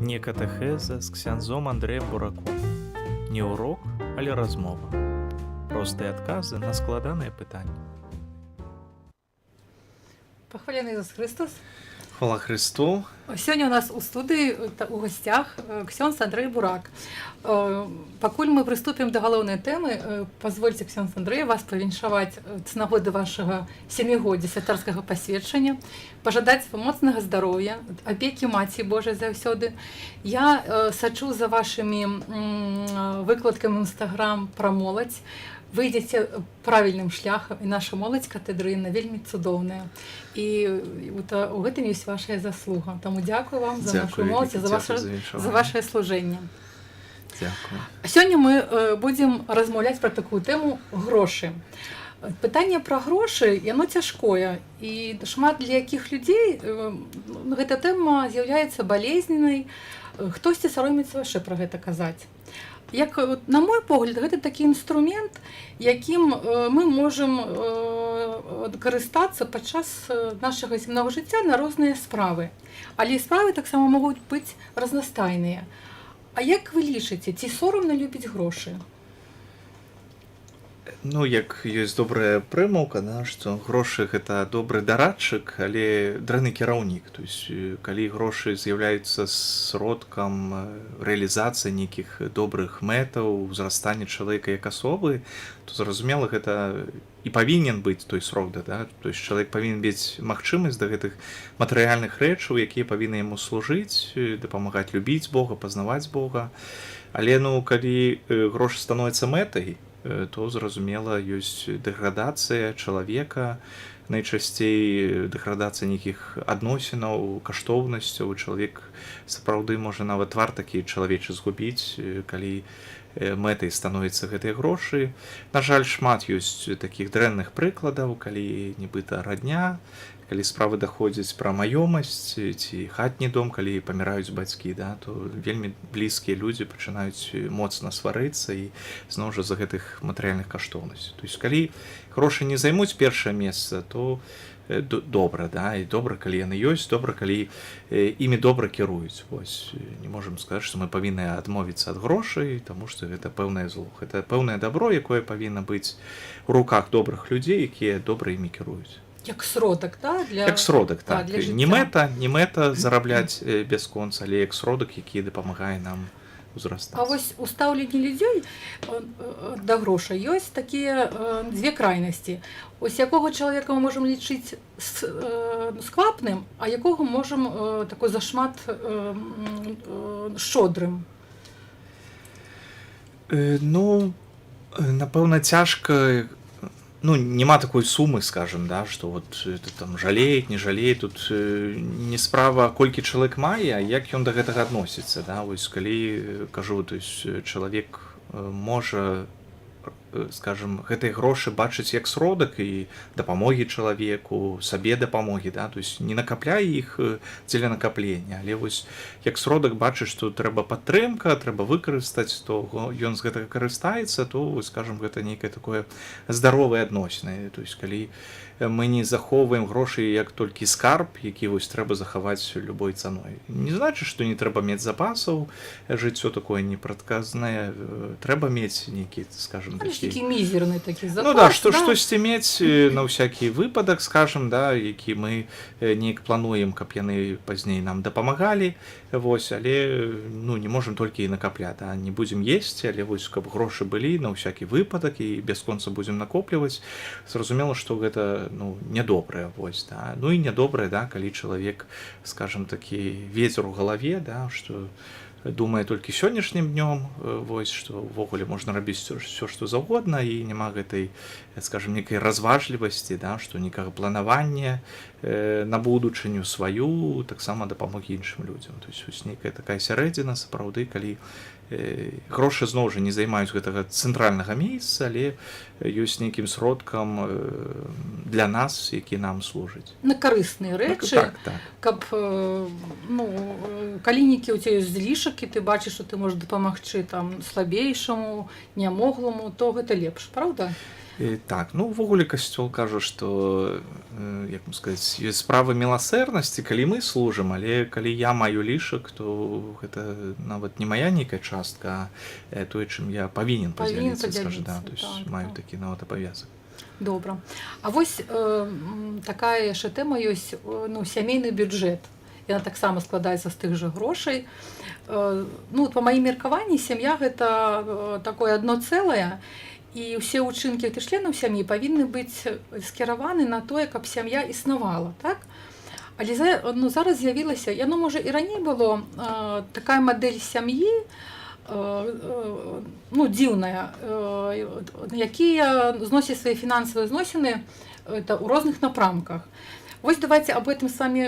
Не катэхеза з ксяндзом Андрэем Бураком. Не урок, але размова. Простыя адказы на складаныя пытанні. Пахвалены Ісус Христос. Хвала Христу. Сёння у нас у студыі у гасцях ксёндз Андрэй Бурак. Пакуль мы прыступім да галоўнай тэмы, пазвольце, ксёндз Андрэй, вас павіншаваць з нагоды вашага сямігоддзя святарскага пасведчання, пажадаць вам моцнага здароўя, апекі Маці Божай заўсёды. Я сачу за вашымі выкладкамі ў Інстаграм пра моладзь. Вы ідзеце правільным шляхам, і наша моладзь катэдрыйна вельмі цудоўная. І у гэтым ёсць вашая заслуга. Таму дзякую вам за нашу моладзь, за вашае служэнне. Дзякую. Сёння мы будзем размаўляць пра такую тэму грошы. Пытанне пра грошы, яно цяжкое. І шмат для якіх людзей гэта тэма з'яўляецца балезненнай. Хтосьці сароміцца яшчэ пра гэта казаць. Як, на мой погляд, гэта такі інструмент, якім мы можам карыстацца падчас нашага земнога жыцця на розныя справы. Але справы таксама могуць быць разнастайныя. А як вы лічыце, ці сорамна любіць грошы? Ну, як ёсць добрая прымаўка, што грошы гэта добры дарадчык, але дрэнны кіраўнік. То есть, калі грошы з'яўляюцца сродкам рэалізацыі нейкіх добрых мэтаў, узрастання чалавека як асобы, то зразумела, гэта і павінен быць той срок, да? То есть чалавек павінен мець магчымасць да гэтых матэрыяльных рэчаў, якія павінны яму служыць, дапамагаць любіць Бога, пазнаваць Бога. Але калі грошы становяцца мэтай, то, зразумела, ёсць дэградацыя чалавека, найчасцей дэградацыя нейкіх адносінаў, каштоўнасцяў. Чалавек сапраўды можа нават твар такі чалавечы згубіць, калі мэтай становяцца гэтыя грошы. На жаль, шмат ёсць такіх дрэнных прыкладаў, калі нібыта радня, калі справы даходзяць пра маёмасць ці хатні дом, калі паміраюць бацькі, да, то вельмі блізкія людзі пачынаюць моцна сварыцца і зноў жа за гэтых матэрыяльных каштоўнасцей. То есть калі грошы не займуць першае месца, то добра, да, і добра, калі яны ёсць, добра, калі імі добра кіруюць. Вось, не можам сказаць, што мы павінны адмовіцца ад грошай, таму што гэта пэўнае зло. Гэта пэўнае дабро, якое павінна быць у руках добрых людзей, якія добра імі кіруюць. Як сродак, да? Як сродак, так. Не мэта зарабляць бясконца, але як сродак, які дапамагае нам узрастаць. А вось у стаўленні людзей да грошай ёсць такія дзве крайнасці. Ось якога чалавека мы можам лічыць сквапным, а якога можам такой зашмат шчодрым. Ну, напэўна, цяжка. Ну, няма такой сумы, скажем, да, што вот это там жалеет, не жалеет. Тут не справа, колькі чалавек мае, а як ён да гэтага адносіцца, да. Вось калі кажу, то есть чалавек можа, скажем, гэтыя грошы бачыць як сродак і дапамогі чалавеку, сабе дапамогі, да, то есть не накапляе іх дзеля накаплення, але вось як сродак бачыць, што трэба падтрымка, трэба выкарыстаць, то ён з гэтага карыстаецца, то, скажем, гэта нейкае такое здаровае адносіны. То есть калі мы не захоўваем грошы як толькі скарб, які вось трэба захаваць любой цаной. Не значыць, што не трэба мець запасаў, жыццё такое непрадказнае, трэба мець нейкі, скажем, такі мізерны такі запас. Ну да, штосьці мець на ўсякі выпадак, скажем, да, які мы неяк плануем, каб яны пазней нам дапамагалі. Вось, але не можам толькі і накапляць, да, не будзем есці, але вось каб грошы былі на ўсякі выпадак і бясконца будзем накопліваць. Зразумела, што гэта нядобрае, вось, да. Ну і нядобрае, да, калі чалавек, скажем, такі вецер у галаве, да, што думае толькі сённяшнім днём, вось, што ўвогуле можна рабіць ўсё, што заўгодна, і няма гэтай, скажем, нейкай разважлівасці, да, што нейкага планавання на будучыню сваю, таксама дапамогі іншым людзям. То есть вось нейкая такая сярэдзіна, сапраўды, калі грошы зноў жа не займаюць гэтага цэнтральнага месца, але ёсць нейкім сродкам для нас, які нам служыць. На карысныя рэчы, так. Каб калі нейкі ў цябе злішак, і ты бачыш, што ты можаш дапамагчы там слабейшаму, нямогламу, то гэта лепш, праўда? Так, ну увогуле касцёл кажа, што як вам сказаць, ёсць справа міласэрнасці, калі мы служым, але калі я маю лішак, то гэта нават не мая нейкая частка, а тое, чым я павінен падзяліцца, скажа, да, то есть маю такі нават абавязак. Добра. А вось такая яшчэ тэма ёсць, ну, сямейны бюджэт. Яна таксама складаецца з тых жа грошай. Ну, па маім меркаванні, сям'я гэта такое адно цэлае, і ўсе ўчынкі членаў сям'і павінны быць скіраваны на тое, каб сям'я існавала, так? Але ну, зараз з'явілася, яно можа і раней было, такая мадэль сям'і, ну, дзіўная, якія зносяць свае фінансавыя зносіны ў розных напрамках. Вось давайте об этом с вами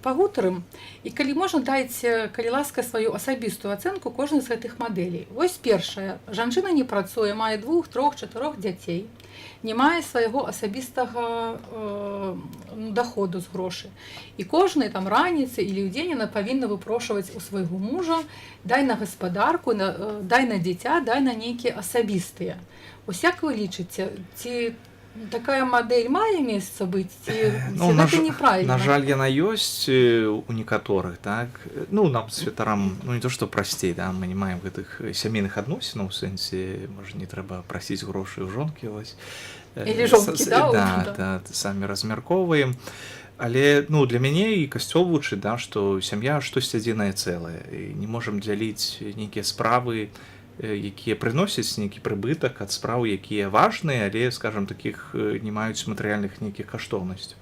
пагутарым. І калі можна, дайце, калі ласка, сваю асабістую ацэнку кожнай з гэтых мадэлей. Вось першая. Жанчына не працуе, мае 2, 3, 4 дзяцей, не мае свайго асабістага даходу з грошай. І кожнай там раніцы или ўдзень яна павінна выпрошваць у свайго мужа: дай на гаспадарку, дай на дзіця, дай на нейкія асабістыя. Ось як вы лічыце, ці такая мадэль мае месца быць, ці гэта неправільна? На жаль, яна ёсць у некаторых, так? Ну, нам, святарам, ну не то што прасцей, да? Мы не маем гэтых сямейных адносінаў, у сэнсе, можа, не трэба прасіць грошай у жонкі, вось. Или жонкі, да? Да, самі размяркоўваем. Але, ну, для мяне і касцёл вучыць, да, што сям'я штось адзінае цэлае. І не можам дзяліць нейкія справы, якія прыносяць нейкі прыбытак ад спраў, якія важныя, але, скажам, такіх не маюць матэрыяльных нейкіх каштоўнасцяў.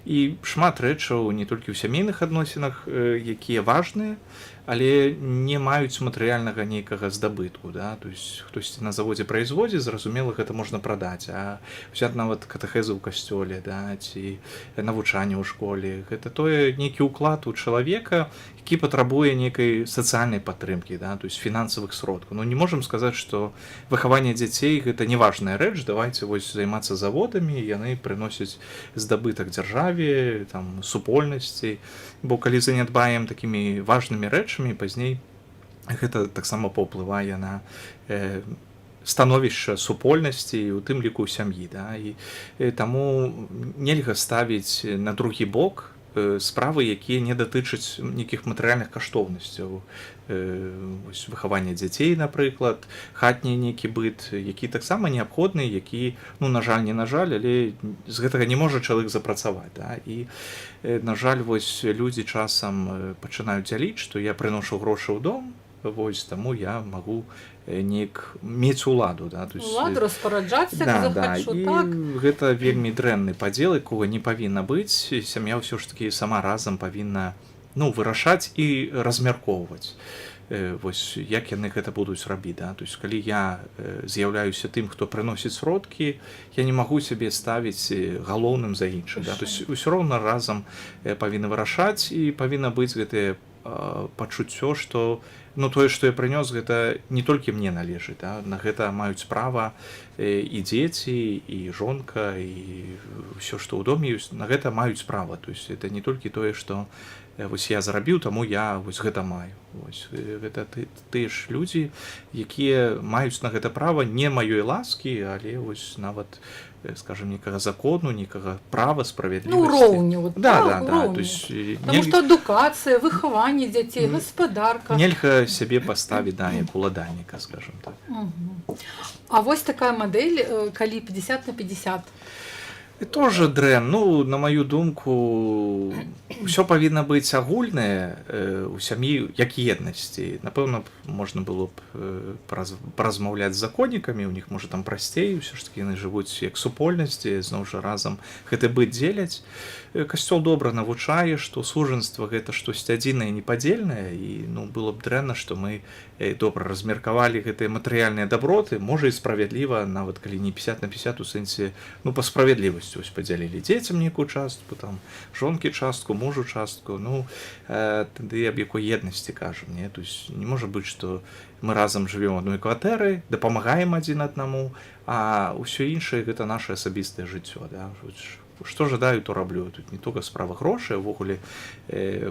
І шмат рэчаў не толькі ў сямейных адносінах, якія важныя, але не маюць матэрыяльнага нейкага здабытку, да? То есть хтосьці на заводзе прайзводзе, зразумела, гэта можна прадаць, а ўсяд нават катэхезы ў касцёле, да? Ці навучанне ў школе, гэта тое нейкі ўклад у чалавека, які патрабуе нейкай сацыяльнай падтрымкі, да? То есть фінансавых сродкаў. Ну не можам сказаць, што выхаванне дзяцей гэта не важная рэч, давайте вось займацца заводамі, яны прыносяць здабытак дзяржаве, там супольнасці, бо калі занядбаем такімі важнымі рэчамі, пазней гэта таксама паўплывае на становішча супольнасці, у тым ліку сям'і, да? І таму нельга ставіць на другі бок справы, якія не датычаць нейкіх матэрыяльных каштоўнасцяў, выхавання дзяцей, напрыклад, хатні нейкі быт, які таксама неабходны, які, ну, на жаль, не на жаль, але з гэтага не можа чалавек запрацаваць, да? І, на жаль, вось людзі часам пачынаюць дзяліць, што я прыношу грошы ў дом, вось таму я магу неяк мець уладу, да? Уладу распараджацца, як захачу, так? Гэта вельмі дрэнны падзел, якога не павінна быць. Сям'я ўсё ж такі сама разам павінна, ну, вырашаць і размяркоўваць. Вось як яны гэта будуць рабіць, да? То есть калі я з'яўляюся тым, хто прыносіць сродкі, я не магу сябе ставіць галоўным за іншых, да? То есть усё роўна разам павінны вырашаць, і павінна быць гэтае пачуццё, што, ну, тое, што я прынёс, гэта не толькі мне належыць, да? На гэта маюць права і дзеці, і жонка, і ўсё, што ў доме ёсць, на гэта маюць права. То есть это не толькі тое, што вось я зарабіў, таму я вось гэта маю. Вось гэта тыя ж людзі, якія маюць на гэта права, не маёй ласкі, але вось нават, скажем, некага закону, некага права, справядлівасці. Ну, роўню. Да. То есть таму што адукацыя, выхаванне дзяцей, гаспадарка. Нельга сябе паставіць, да, як уладальніка, скажем так. А вось такая мадэль, калі 50 на 50. І тоже дрэн. Ну, на маю думку, ўсё павінна быць агульнае у сям'і як еднасці. Напэўна, можна было б паразмаўляць з законнікамі, у них можа там прасцей, ўсё ж такі яны жывуць як супольнасці, зноў жа разам гэты быт дзеляць. Касцёл добра навучае, што сужанства гэта штосьці адзінае, непадзельнае, і, ну, было б дрэнна, што мы добра размеркавалі гэтыя матэрыяльныя даброты, можа і справядліва, нават калі не 50 на 50, у сэнсе, ну, па справядлівасці ось падзялілі дзецям нейкую частку, там жонкі частку, мужу частку, ну, тады аб якой еднасці кажам, не? То есть не можа быць, што мы разам жывём у адной кватэры, дапамагаем адзін аднаму, а ўсё іншае гэта наша асабістае жыццё, да? што жадаю, то раблю. Тут не толькі справа грошай, а ўвогуле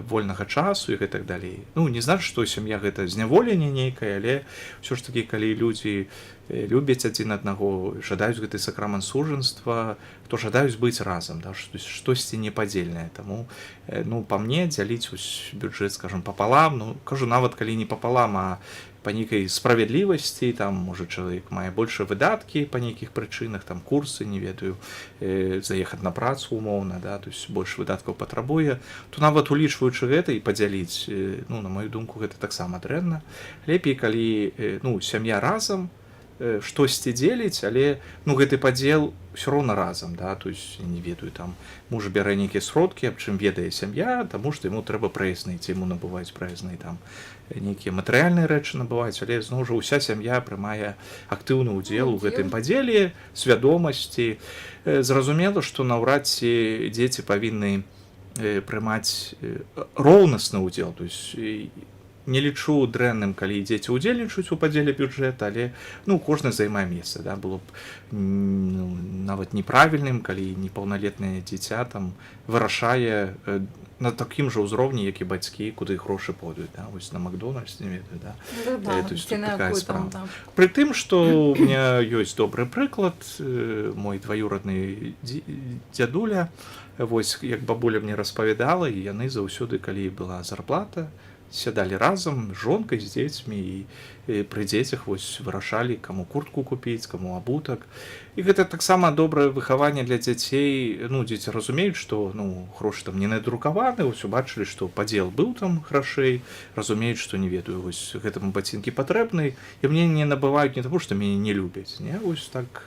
вольнага часу і гэтак далей. Ну, не значыць, што сям'я гэта зняволенне нейкае, але ўсё ж такі, калі людзі любяць адзін аднаго, жадаюць гэты сакрамент сужанства, то жадаюць быць разам, да, штосьці непадзельнае. Таму, ну, па мне дзяліць бюджэт, скажем, папалам, ну, кажу, нават калі не папалам, а па нейкай справядлівасці, там, можа, чалавек мае большыя выдаткі па нейкіх прычынах, там, курсы, не ведаю, заехаць на працу умоўна, да, то есть больш выдаткаў патрабуе, то нават улічваючы гэта і падзяліць, ну, на маю думку, гэта таксама дрэнна. Лепей, калі, ну, сям'я разам, штосьці дзеліць, але ну гэты падзел ўсё роўна разам, да, то есть не ведаю, там муж бярэ нейкія сродкі, аб чым ведае сям'я, таму што яму трэба праясныя, ці яму набываць праясныя там нейкія матэрыяльныя рэчы набываць, але зноў жа ўся сям'я прымае актыўны ўдзел у гэтым падзеле, свядомасці. Зразумела, што наўрад ці дзеці павінны прымаць роўнасны ўдзел, то есть не лічу дрэнным, калі дзеці ўдзельнічаюць у падзеле бюджэта, але ну кожны займае месца, да, было б ну, нават неправільным, калі непаўналетнае дзіця там вырашае на такім жа ўзроўні, як і бацькі, куды грошы пойдуць, да, вось на Макдональдс, не ведаю, да. То есть такая справа. Пры тым, што у меня ёсць добры прыклад, мой дваюродны дзядуля, вось як бабуля мне распавядала, і яны заўсёды, калі была зарплата, сядалі разам з жонкай, з дзецьмі і пры дзецях вось вырашалі, каму куртку купіць, каму абутак. І гэта таксама добрае выхаванне для дзяцей. Ну, дзеці разумеюць, што ну, грошы там не надрукаваны, ўсё бачылі, што падзел быў там грашэй, разумеюць, што не ведаю, вось гэтаму бацінкі патрэбны, і мне не набываюць не таму, што мяне не любяць. Не? Вось так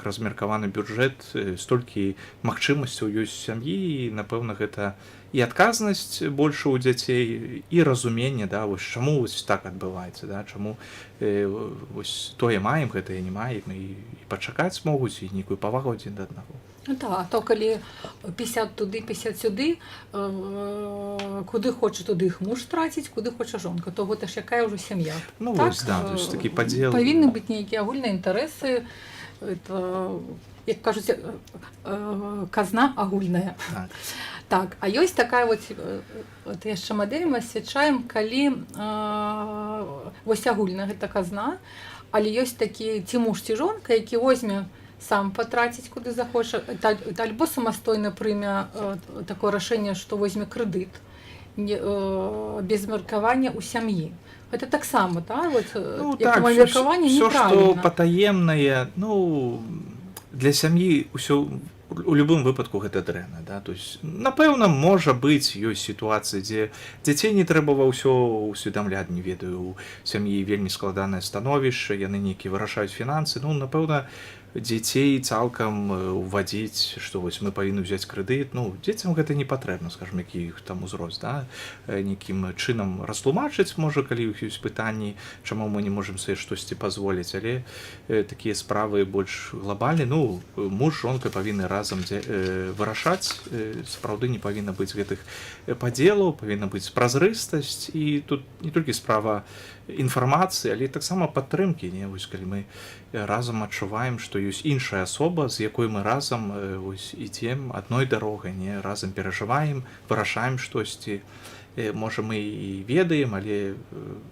размеркаваны бюджэт, столькі магчымасцяў ёсць сям'і, і, напэўна, гэта і адказнасць больше ў дзяцей, і разуменне, да, вось чаму вось так адбываецца, да, чаму вось тое маем, гэтае не маем, і пачакаць могуць, і нейкую павагу адзін да аднаго. Так, а то калі 50 туды, 50 сюды, куды хоча, туды іх муж траціць, куды хоча жонка, то гэта ж якая ўжо сям'я. Ну так, вось, да, то есть такі падзел. Павінны быць нейкія агульныя інтарэсы, это, як кажуць, казна агульная. Так. Так, а ёсць такая вот яшчэ мадэль, мы асвячаем, калі вось агульна гэта казна, але ёсць такі ці муж, ці жонка, які возьме сам патраціць куды захоча, альбо самастойна прыме такое рашэнне, што возьме крэдыт без меркавання ў сям'і. Гэта таксама, да? Вот, ну, так, меркаванне всё, неправільна. што патаемнае, ну, для сям'і ўсё у любым выпадку гэта дрэнна, да, то есть напэўна можа быць ёсць сітуацыі, дзе дзяцей не трэба ва ўсё усведамляць, не ведаю, у сям'і вельмі складанае становішча, яны нейкія вырашаюць фінансы, ну напэўна дзяцей цалкам увадзіць, што вось мы павінны ўзяць крэдыт, ну дзецям гэта не патрэбна, скажем, які іх там узрост, да, нейкім чынам растлумачыць можа, калі іх ёсць пытанні, чаму мы не можам сабе штосьці пазволіць, але такія справы больш глобальныя, ну муж, жонка павінны разам вырашаць, сапраўды не павінна быць гэтых падзелаў, павінна быць празрыстасць, і тут не толькі справа інфармацыі, але таксама падтрымкі, не, вось калі мы разам адчуваем, што ёсць іншая асоба, з якой мы разам вось ідзем адной дарогай, не, разам перажываем, вырашаем штосьці, можа мы і ведаем, але,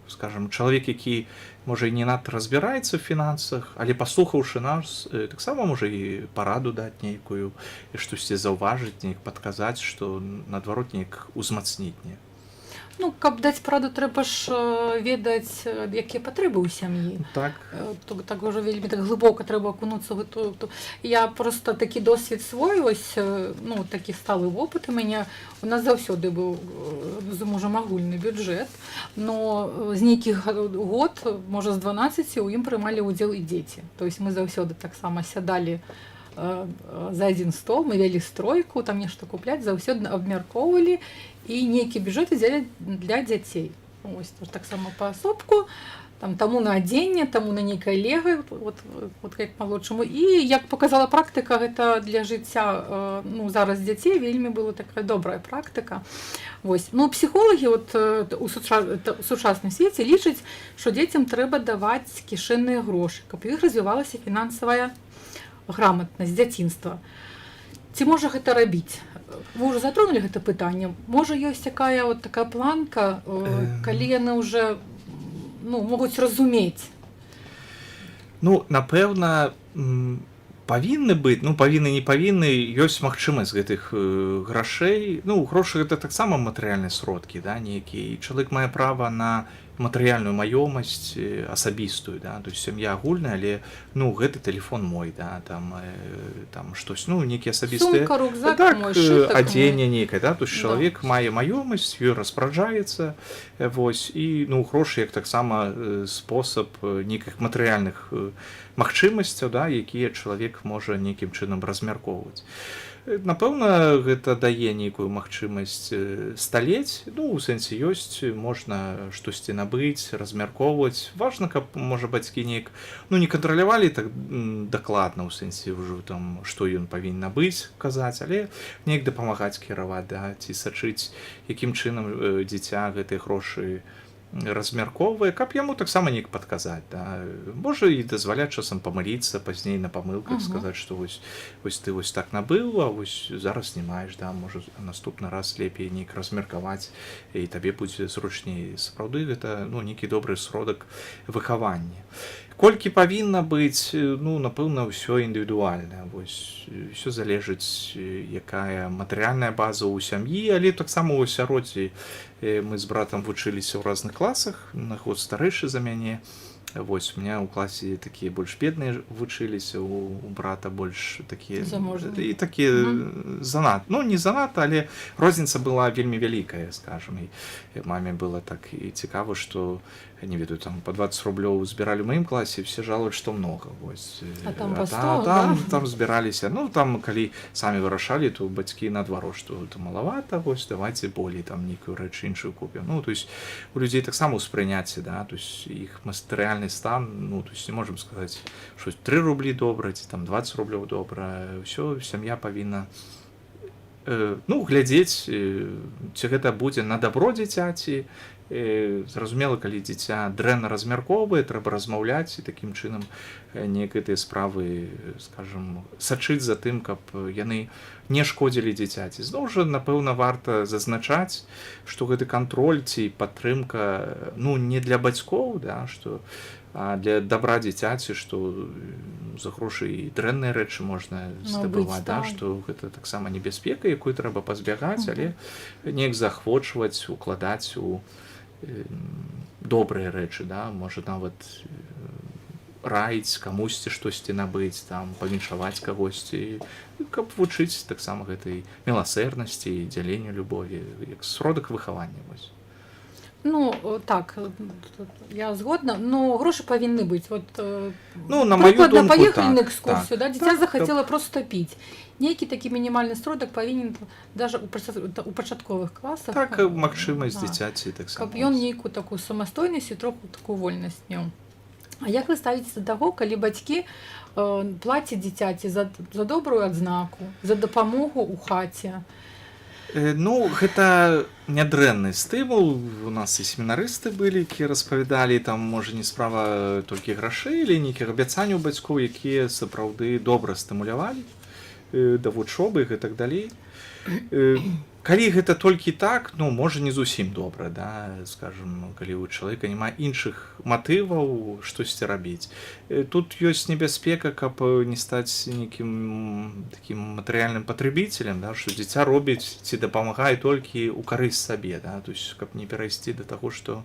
скажем, чалавек, які можа і не надта разбіраецца ў фінансах, але паслухаўшы нас, таксама можа і параду даць нейкую, штосьці заўважыць, неяк падказаць, што наадварот неяк узмацніць, не. Ну, каб даць параду, трэба ж ведаць, якія патрэбы ў сям'і. Так. Так ўжо вельмі так глыбока трэба акунуцца ў гэту. Я просто такі досвед свой, ось, ну, такі сталы вопыт у мяне. У нас заўсёды быў з мужам агульны бюджэт, но з нейкіх год, можа з 12, у ім прымалі ўдзел і дзеці. То есть мы заўсёды таксама сядалі за адзін стол, мы вялі стройку, там нешта купляць, заўсёды абмяркоўвалі, і нейкі бюджэт узялі для дзяцей. Ось таксама паасобку, там таму на адзенне, таму на нейкае лего, вот як малодшаму. І як показала практыка, гэта для жыцця, ну, зараз дзяцей вельмі была такая добрая практыка. Вось. Ну, псіхолагі вот у сучасным свеце лічаць, што дзецям трэба даваць кішэнныя грошы, каб у іх развівалася фінансавая грамотнасць дзяцінства. ці можа гэта рабіць? Вы ўжо затронулі гэта пытанне. Можа ёсць якая вот такая планка, калі яны ўжо могуць разумець? Ну, напэўна, павінны быць, павінны, не павінны, ёсць магчымасць гэтых грашэй. Грошы гэта таксама матэрыяльныя сродкі, да, нейкія. І чалавек мае права на матэрыяльную маёмасць асабістую, да, то есть сям'я агульная, але гэты телефон мой, да, там штось, нейкія асабістыя, сумка, рюкзак мой, адзенне нейкае, да, то есть чалавек мае маёмасць, ёй распараджаецца, вось, і грошы як таксама спосаб нейкіх матэрыяльных магчымасцяў, да, якія чалавек можа нейкім чынам размяркоўваць. Напэўна, гэта дае нейкую магчымасць сталець, у сэнсе ёсць, можна штосьці набыць, размяркоўваць. Важна, каб, можа, бацькі неяк, не кантралявалі так дакладна, у сэнсе ўжо там, што ён павінен набыць, казаць, але неяк дапамагаць кіраваць, да, ці сачыць, якім чынам дзіця гэтыя грошы размяркоўвае, каб яму таксама неяк падказаць, да. Можа і дазваляць часам памыліцца, пазней на памылках сказаць, што вось ты вось так набыў, а вось зараз не маеш, да, можа наступны раз лепей неяк размеркаваць, і табе будзе зручней. Сапраўды гэта нейкі добры сродак выхавання. Колькі павінна быць, напэўна, ўсё індывідуальна. Вось усё залежыць, якая матэрыяльная база ў сям'і, але таксама ў асяроддзі мы з братам вучыліся ў розных класах, на год старэйшы за мяне. Вось, у меня ў класе такія больш бедныя вучыліся, у брата больш такія і такія занадта, не занадта, але розніца была вельмі вялікая, скажем. І маме было так і цікава, што не ведаю, там по 20 рублёў збіралі ў маім класе, все жалуюць, што многа. Вось. А там па 100, там збіраліся. Там, калі самі вырашалі, то бацькі наадварот, што это малавата, вось, давайце болей, там нейкую рэч іншую купім. То есть у людзей таксама ўспрыняцце, да, то есть іх матэрыяльны стан, то есть не можам сказаць, што 3 рублі добра, ці там 20 рублёў добра. Ўсё, сям'я павінна глядзець, ці гэта будзе на дабро дзіцяці. Зразумела, калі дзіця дрэнна размяркоўвае, трэба размаўляць і такім чынам неяк гэтыя справы, скажам, сачыць за тым, каб яны не шкодзілі дзіцяці. Зноў жа, напэўна, варта зазначаць, што гэты кантроль ці падтрымка не для бацькоў, да, а для дабра дзіцяці, што за грошы і дрэнныя рэчы можна здабываць, да, што гэта таксама небяспека, якую трэба пазбягаць, але неяк заахвочваць, укладаць у добрыя рэчы, да, можа нават раіць камусьці штосьці набыць, там павіншаваць кагосьці, каб вучыць таксама гэтай міласэрнасці, дзяленню любові, як сродак выхавання. Вось. Так, я згодна, но грошы павінны быць. На маю думку, паехалі на экскурсію, да, дзіця захацела проста піць. Нейкі такі мінімальны сродак павінен даже у пачатковых класах. Так, магчымасць дзіцяці таксама. Каб ён нейкую такую самастойнасць і троху такую вольнасць меў. А як вы ставіце да таго, калі бацькі плацяць дзіцяці за добрую адзнаку, за дапамогу ў хаце? Гэта нядрэнны стымул. У нас і семінарысты былі, якія распавядалі, там, можа, не справа толькі грашэй, але нейкіх абяцанняў бацькоў, якія сапраўды добра стымулявалі да вучобы і так далей. Калі гэта толькі так, можа, не зусім добра, да, скажем, калі у чалавека няма іншых матываў штосьці рабіць. Тут ёсць небяспека, каб не стаць нейкім такім матэрыяльным патрабіцелем, да, што дзіця робіць ці дапамагае толькі ў карысць сабе, да, то есть каб не перайсці да таго, што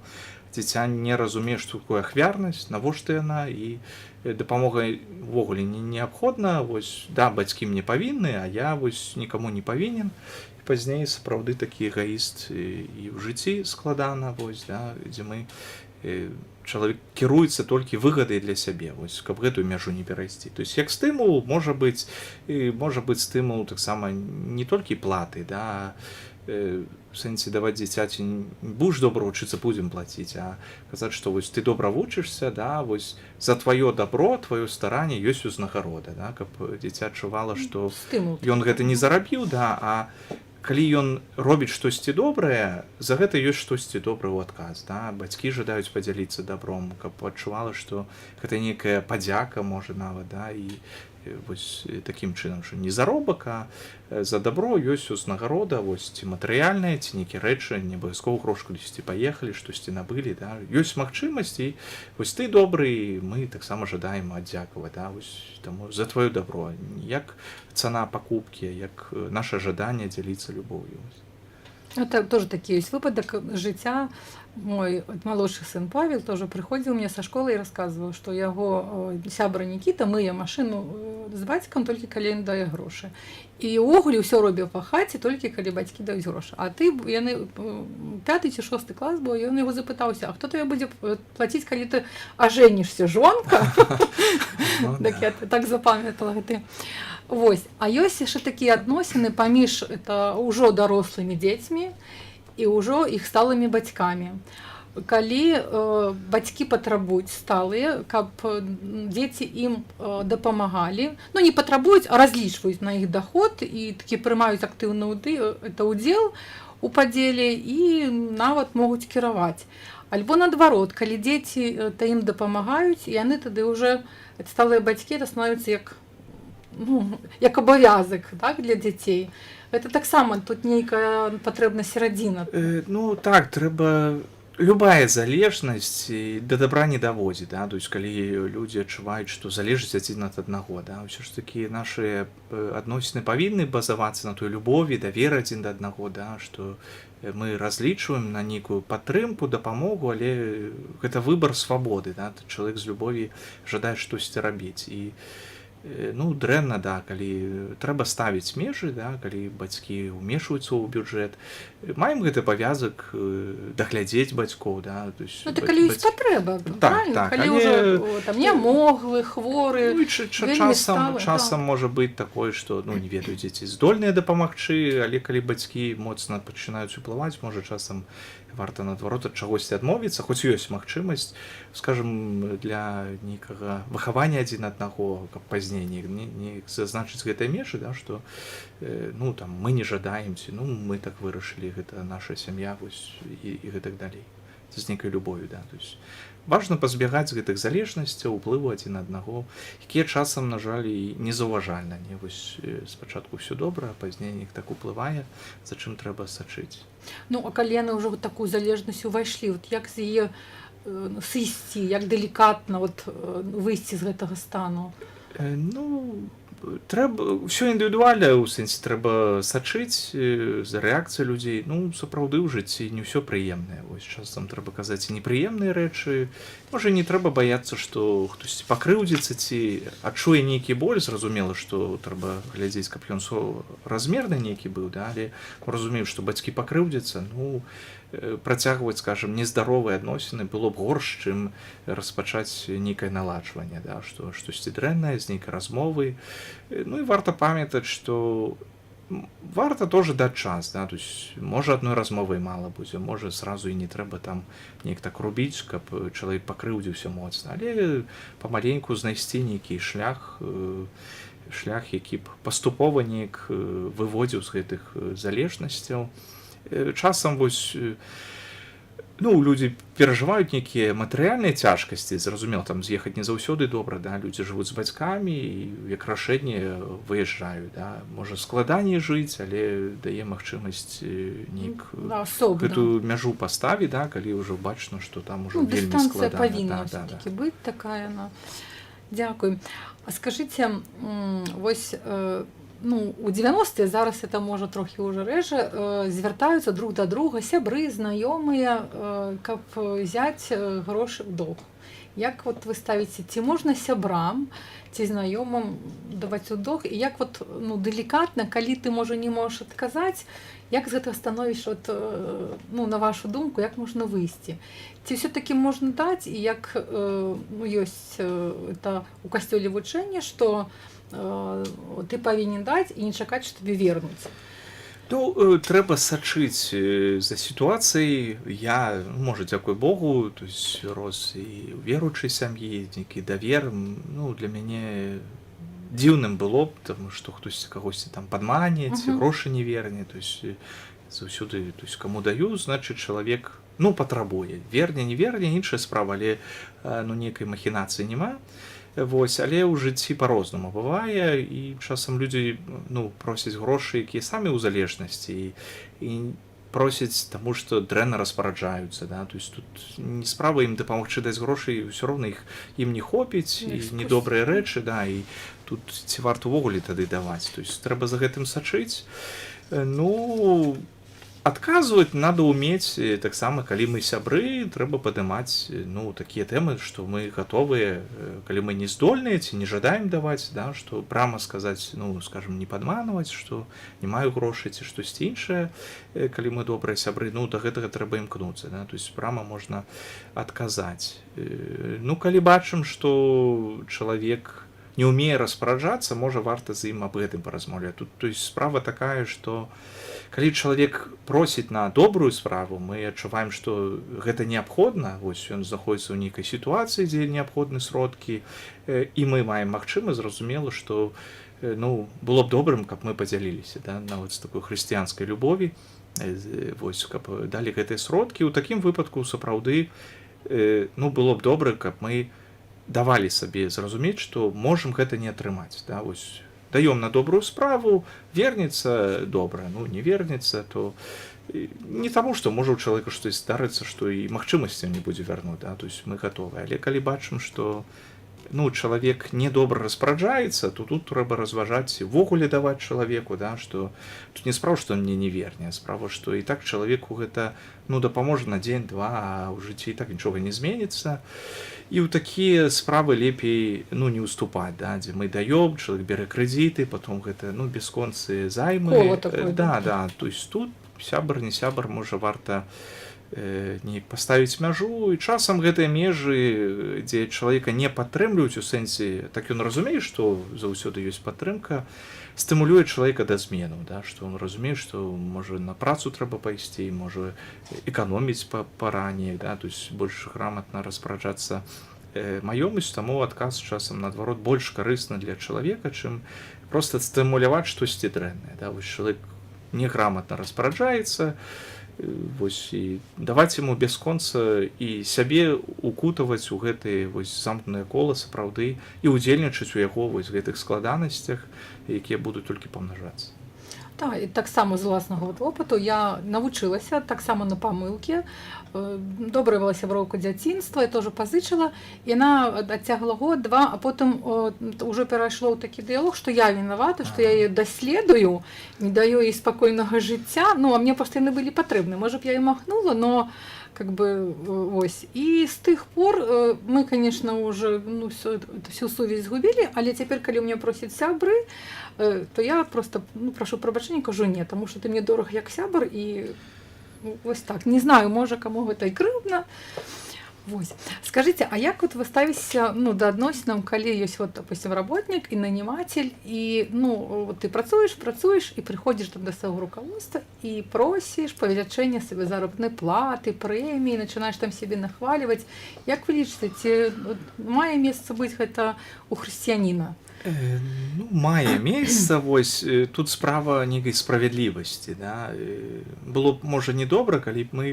дзіця не разумее, што такое ахвярнасць, навошта яна, і дапамога ўвогуле не неабходна. Вось, да, бацькі мне павінны, а я вось нікаму не павінен. Пазней сапраўды такі эгоіст і ў жыцці складана, вось, да, дзе мы чалавек кіруецца толькі выгадай для сябе, вось, каб гэтую мяжу не перайсці. То есть як стымул можа быць стымул таксама не толькі платы, да, в сэнсе даваць дзіцяці будзеш добра вучыцца, будзем плаціць, а казаць, што вось ты добра вучышся, да, вось за тваё дабро, тваё старанне ёсць узнагарода, да, каб дзіця адчувала, што ён гэта не зарабіў, да, а калі ён робіць штосьці добрае, за гэта ёсць штосьці добрае ў адказ, да, бацькі жадаюць падзяліцца дабром, каб адчувала, што гэта нейкая падзяка, можа нават, да, і вось такім чынам, што не заробак, а за дабро ёсць узнагарода, вось ці матэрыяльная, ці нейкія рэчы, не абавязкова грошы кудысьці паехалі, штосьці набылі, да? Ёсць магчымасць, і вось ты добры, і мы таксама жадаем аддзякаваць, да? Вось таму за тваё дабро, як цана пакупкі, як наша жаданне дзяліцца любоўю. Это тоже такие есть выпадок жыцця. Мой малодшы сын Павел тоже прыходзіў мне са школы і расказваў, што яго сябра Нікіта мые машыну з бацькам толькі калі ён дае грошы. І ўвогуле ўсё робіў па хаце, толькі калі бацькі даюць грошы. А яны 5 ці 6 клас быў, ён яго запытаўся: а хто табе будзе плаціць, калі ты ажэнішся, жонка? Так я так запамятала гэты. Вось. А ёсць яшчэ такія адносіны паміж ўжо дарослымі дзецьмі і ўжо іх сталымі бацькамі. Калі бацькі патрабуюць сталыя, каб дзеці ім дапамагалі, ну не патрабуюць, а разлічваюць на іх даход і такі прымаюць актыўны ўдзел у падзеле і нават могуць кіраваць. Альбо наадварот, калі дзеці ім дапамагаюць, яны тады ўжо сталыя бацькі становяцца як абавязак, так, для дзяцей. Это таксама тут нейкая патрэбна серадзіна. Ну так, трэба любая залежнасць да дабра не даводзіць, да? То есть калі людзі адчуваюць, што залежыць адзін ад аднаго, да? Усё ж такі нашы адносіны павінны базавацца на той любові, даверы адзін да аднаго, да? Што мы разлічваем на нейкую падтрымку, дапамогу, але гэта выбар свабоды, да? Чалавек з любові жадае штосьці рабіць. І ну, дрэнна, да, калі трэба ставіць межы, да, калі бацькі ўмешваюцца ў бюджэт. Маем гэты абавязак даглядзець бацькоў, да, то есть. Ну, так калі ёсць патрэба, правильно? Калі ўжо там нямоглы, хворы, вельмі сталы. Часам можа быць такое, што, ну, не ведаю, дзеці здольныя дапамагчы, але калі бацькі моцна пачынаюць уплываць, можа часам варта наадварот ад чагосьці адмовіцца, хоць ёсць магчымасць, скажем, для нейкага выхавання адзін аднаго, каб пазней не зазначыць гэтай межы, да, што ну там мы не жадаемся, ну мы так вырашылі, гэта наша сям'я, вось і гэтак далей, з нейкай любов'ю, да, то есть важна пазбягаць гэтых залежнасцяў, уплыву адзін аднаго, якія часам, на жаль, і незаўважальна. Не вось спачатку ўсё добра, а пазней неяк так уплывае, за чым трэба сачыць. Ну, а калі яны ўжо такую залежнасць увайшлі, вот як з яе сысці, як далікатна выйсці з гэтага стану? Ну, трэба ўсё індывідуальна, у сэнсе трэба сачыць за рэакцыяй людзей. Ну, сапраўды ў жыцці не ўсё прыемнае. Вось часам трэба казаць і непрыемныя рэчы. Можа, не трэба баяцца, што хтосьці пакрыўдзіцца ці адчуе нейкі боль, зразумела, што трэба глядзець, каб ён размерны нейкі быў, да, але разумею, што бацькі пакрыўдзяцца, ну, працягваць, скажем, нездаровыя адносіны было б горш, чым распачаць нейкае наладжванне, да, што штосьці дрэннае з нейкай размовы. Ну і варта памятаць, што варта тоже даць час, да, то есть можа адной размовай мала будзе, можа сразу і не трэба там неяк так рубіць, каб чалавек пакрыўдзіўся моцна, але памаленьку знайсці нейкі шлях, які б паступова неяк выводзіў з гэтых залежнасцяў. Часам вось, ну, людзі перажываюць нейкія матэрыяльныя цяжкасці, зразумела, там з'ехаць не заўсёды добра, да, людзі жывуць з бацькамі і як рашэнне выязджаюць, да, можа складаней жыць, але дае магчымасць неяк гэтую мяжу паставіць, да, калі ўжо бачна, што там ужо вельмі складана. Дыстанцыя павінна ўсё-такі быць такая. Дзякуй. А скажыце, вось ну, у 90-е, зараз это можа трохі ўжо рэжа, звяртаюцца друг да друга сябры, знаёмыя, каб взяць грошы ў долг. Як вот вы ставіце, ці можна сябрам, ці знаёмым даваць у долг, і як вот, ну, далікатна, калі ты, можа, не можаш адказаць, як з гэтага становіш, ну, на вашу думку, як можна выйсці? Ці ўсё-такі можна даць, і як, ну, ёсць это у касцёле вучэнне, што ты павінен даць і не чакаць, што тебе вернуць. Ну, трэба сачыць за сітуацыяй. Я, можа, дзякуй Богу, то есть рос і ў веруючай сям'і, нейкі давер, ну, для мяне дзіўным было б, таму што хтосьці кагосьці там падмане, ці грошы не верне, то есть заўсёды, то есть каму даю, значыць, чалавек, ну, патрабуе. Верне, не верне, іншая справа, але, ну, нейкай махінацыі няма. Вось, але ў жыцці па-рознаму бывае, і часам людзі, ну, просяць грошы, якія самі ў залежнасці, і просяць таму, што дрэнна распараджаюцца, да? То есть тут не справа ім дапамагчы даць грошы, ўсё роўна ім не хопіць, і недобрыя рэчы, да, і тут ці варта увогуле тады даваць. То есть трэба за гэтым сачыць. Ну, адказваць надо ўмець таксама, калі мы сябры, трэба падымаць, ну, такія тэмы, што мы гатовыя, калі мы не здольныя ці не жадаем даваць, да, што прама сказаць, ну, скажем, не падманваць, што не маю грошай ці штосьці іншае, калі мы добрыя сябры, ну, да гэтага трэба імкнуцца, да, то есть прама можна адказаць. Ну, калі бачым, што чалавек не ўмее распараджацца, можа варта з ім аб гэтым паразмаўляць. Тут, то есть справа такая, што калі чалавек просіць на добрую справу, мы адчуваем, што гэта неабходна, вось ён знаходзіцца ў нейкай сітуацыі, дзе неабходны сродкі, і мы маем магчымасць, зразумела, што, ну, было б добрым, каб мы падзяліліся, да, нават з такой хрысціянскай любові, вось, каб далі гэтыя сродкі. У такім выпадку сапраўды, ну, было б добра, каб мы давалі сабе зразумець, што можам гэта не атрымаць, да, вось. Даём на добрую справу, вернецца добра, ну, не вернецца, то не таму, што можа ў чалавека штось здарыцца, што і магчымасці не будзе вярнуць, да, то есть мы гатовыя. Але калі бачым, што, ну, чалавек недобра распараджаецца, то тут трэба разважаць увогуле даваць чалавеку, да, што тут не справа, што мне не верне, а справа, што і так чалавеку гэта, ну, дапаможа на дзень-два, а ў жыцці і так нічога не зменіцца. І ў такія справы лепей, ну, не ўступаць, да, дзе мы даём, чалавек бярэ крэдыты, потом гэта, ну, бясконцы займы. Да, да, то есть тут сябар, не сябар, можа варта не паставіць мяжу, і часам гэтыя межы, дзе чалавека не падтрымліваюць у сэнсе, так ён разумее, што заўсёды ёсць падтрымка, стымулюе чалавека да зменаў, да, што ён разумее, што можа на працу трэба пайсці, можа эканоміць параней, да, то есть больш граматна распараджацца маёмасць, таму адказ часам наадварот больш карысны для чалавека, чым проста стымуляваць штосьці дрэннае, да, вось чалавек неграмотна распараджаецца, вось, і даваць яму бясконца і сябе укутаваць у гэтые вось замкнутае кола сапраўды і ўдзельнічаць у яго вось гэтых складанасцях, якія будуць толькі памнажацца. Так, і таксама з уласнага опыту я навучылася таксама на памылкі. Добрая была сяброўка дзяцінства, я тоже пазычыла. Яна адцягла год-два, а потым ўжо перайшло ў такі дыялог, што я вінавата, што я яе даследую, не даю ёй спакойнага жыцця. Ну, а мне проста яны былі патрэбны. Можа б я і махнула, но как бы ось. І з тых пор мы, конечно, уже, ну, всю сувязь згубілі, але цяпер, калі ў мяне просяць сябры, то я просто, ну, прашу прабачэння, кажу не, таму што ты мне дорог як сябар, і вось так. Не знаю, можа, каму гэта і крыўдна. Вось. Скажите, а як вот вы ставіцеся, ну, да адносінаў, калі ёсць, вот, допустим, работник і наніматель, і, ну, вот ты працуеш, і прыходзіш там да свайго руководства і просіш павелічэння сабе заробітнай платы, прэміі, начинаеш там сябе нахваліваць. Як вы лічыце, ці мае месца быць гэта у хрысціяніна? Ну, мае месца, вось, тут справа нейкай справядлівасці, да. Было б, можа, недобра, калі б мы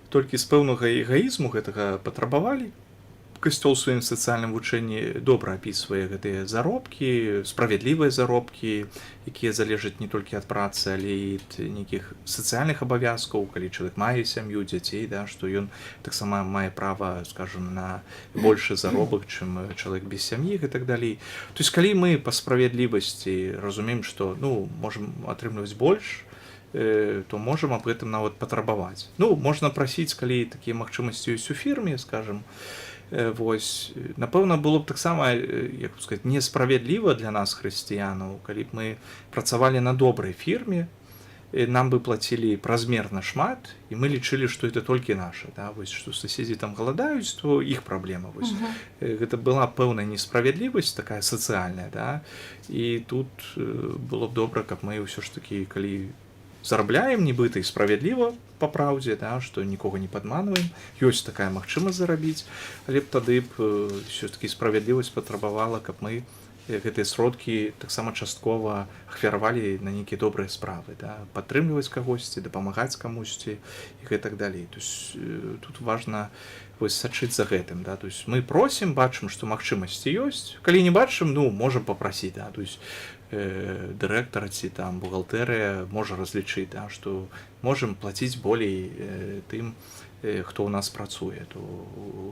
толькі з пэўнага эгаізму гэтага патрабавалі. Касцёл у сваім сацыяльным вучэнні добра апісвае гэтыя заробкі, справядлівыя заробкі, якія залежаць не толькі ад працы, але і ад нейкіх сацыяльных абавязкаў, калі чалавек мае сям'ю, дзяцей, да, што ён таксама мае права, скажем, на большы заробак, чым чалавек без сям'і і так далей. То есть калі мы па справядлівасці разумеем, што, ну, можам атрымліваць больш, то можам аб гэтым нават патрабаваць. Ну, можна прасіць, калі такія магчымасці ёсць у фірме, скажем. Вось, напэўна, было б таксама, як сказаць, несправядліва для нас, хрысціянаў, калі б мы працавалі на добрай фірме, нам бы плацілі празмерна шмат, і мы лічылі, што это толькі наша, да, вось, што суседзі там галадаюць, то іх праблема. Вось. Гэта была пэўная несправядлівасць, такая сацыяльная, да, і тут было б добра, каб мы ўсё ж такі, калі зарабляем, нібыта і справядліва, па праўдзе, да, што нікога не падманваем, ёсць такая магчымасць зарабіць, але б тады б ўсё-такі справядлівасць патрабавала, каб мы гэтыя сродкі таксама часткова ахвяравалі на нейкія добрыя справы, да? Падтрымліваць кагосьці, дапамагаць камусьці і гэтак далей. То есть тут важна вось сачыць за гэтым, да? То есть мы просім, бачым, што магчымасці ёсць, калі не бачым, ну можам папрасіць, да? То есть дырэктар ці там бухгалтэрыя можа разлічыць, да? Што можам плаціць болей тым, хто ў нас працуе, то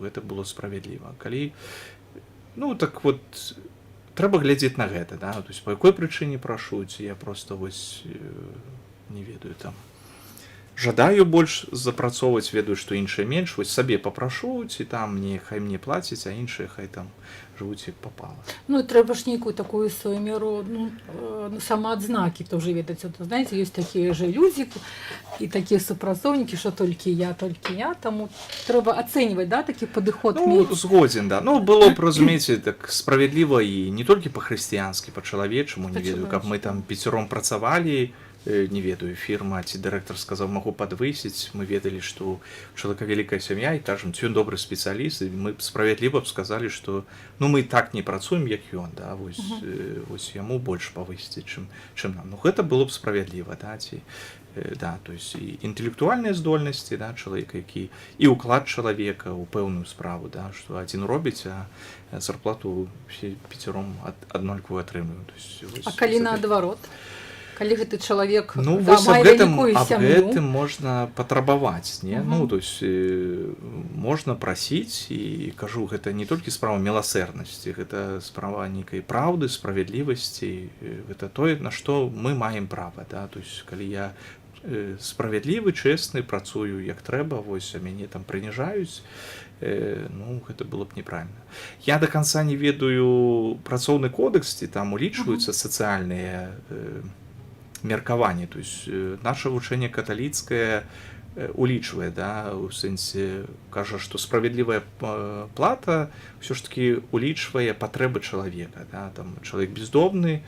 гэта было справядліва. Калі ну так вот трэба глядзець на гэта, да? То есть па якой прычыне прашуць, я просто вось не ведаю там. Жадаю больш запрацоўваць, ведаю, што іншыя менш, вось сабе папрашу, ці там хай мне плаціць, а іншыя хай там жывуць як папала. Ну, трэба ж нейкую такую сваю меру, ну, самаадзнакі тоже ведаць. Вот, знаете, ёсць такія же людзі і такія супрацоўнікі, што толькі я, таму трэба ацэньваць, да, такі падыход Ну, мець. згодзін, да. Ну, было б, разумееце, так справядліва і не толькі па-хрысціянскі, па-чалавечаму, не ведаю, каб мы там 5 працавалі, не ведаю, фірма ці дырэктар сказаў, магу падвысіць, мы ведалі, што у чалавека вялікая сям'я, і кажам, ці ён добры спецыяліст, і мы б справядліва б сказалі, што ну мы так не працуем, як ён, да, вось яму больш павысіць, чым нам. Ну гэта было б справядліва, да, ці да, то есть і інтэлектуальныя здольнасці, да, чалавека, які і ўклад чалавека ў пэўную справу, да, што адзін робіць, а зарплату все 5 аднолькавую атрымліваюць. А калі наадварот? Калі гэты чалавек, ну, да, мае вялікую аб сям'ю. гэтым можна патрабаваць, не? Ну, то есть можна прасіць, і кажу, гэта не толькі справа міласэрнасці, гэта справа нейкай праўды, справядлівасці, гэта тое, на што мы маем права, да? То есть калі я справядлівы, чэсны, працую як трэба, вось, а мяне там прыніжаюць, ну, гэта было б неправільна. Я до конца не ведаю працоўны кодэкс, ці там улічваюцца сацыяльныя меркаванні, то есть наше вучэнне каталіцкае улічвае, да, у сэнсе кажа, што справядлівая плата ўсё ж таки улічвае патрэбы чалавека, да, там чалавек бездомны,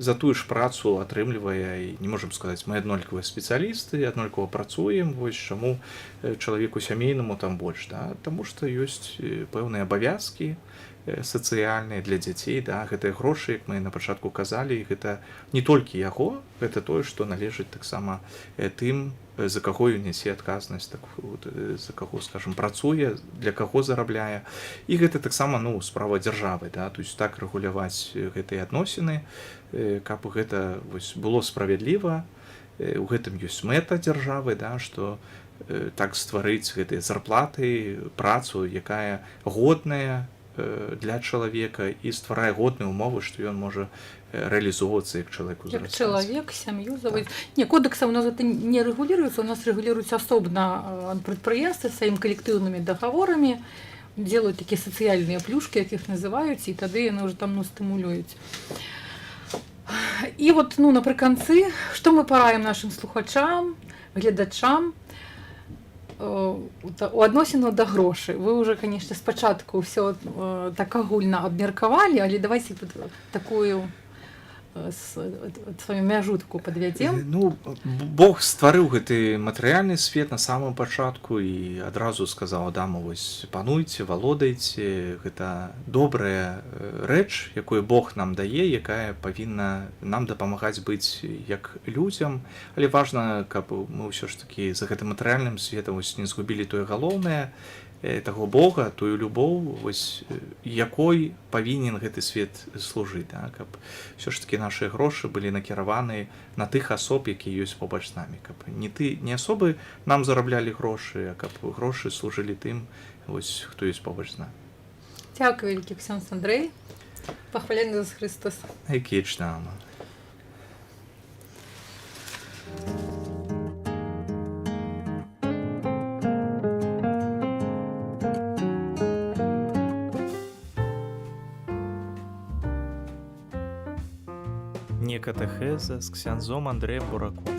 за тую ж працу атрымлівае, і не можам сказаць, мы аднолькавыя спецыялісты, аднолькава працуем, вось чаму чалавеку сямейнаму там больш, да, таму што ёсць пэўныя абавязкі сацыяльныя для дзяцей, да, гэтыя грошы, як мы на пачатку казалі, гэта не толькі яго, гэта тое, што належыць таксама тым, за каго ён нясе адказнасць, так, за каго, скажем, працуе, для каго зарабляе. І гэта таксама, ну, справа дзяржавы, да, то есть так рэгуляваць гэтыя адносіны, каб гэта вось было справядліва, у гэтым ёсць мэта дзяржавы, да, што так стварыць гэтыя зарплаты, працу, якая годная для чалавека і стварае годныя умовы, што ён можа рэалізоўвацца як чалавек узрастаць. Як чалавек, сям'ю заводзіць. Не, кодэксам у нас гэта не рэгулируецца, у нас рэгулируюць асобна прадпрыемствы сваім калектыўнымі дагаворамі, делают такія сацыяльныя плюшкі, як іх называюць, і тады яны ўжо там, ну, стымулююць. І вот, ну, напрыканцы, што мы параім нашым слухачам, гледачам, у адносінах да грошай. Вы уже, конечно, спачатку ўсё так агульна абмеркавалі, але давайте такую сваю мяжу такую падвядзем. Ну, Бог стварыў гэты матэрыяльны свет на самым пачатку і адразу сказаў Адаму, вось пануйце, валодайце, гэта добрая рэч, якую Бог нам дае, якая павінна нам дапамагаць быць як людзям, але важна, каб мы ўсё ж такі за гэтым матэрыяльным светам вось не згубілі тое галоўнае, таго Бога, тую любоў, вось якой павінен гэты свет служыць, да? Каб ўсё ж такі нашыя грошы былі накіраваны на тых асоб, якія ёсць побач з намі, каб не асобы нам зараблялі грошы, а каб грошы служылі тым, вось хто ёсць побач з намі. Дзякуй вялікі, ксёндз Андрэй. Пахвалены Ісус Христос. Які чтам. Не катэхеза з ксяндзом Андрэем Бураком.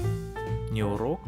Не урок,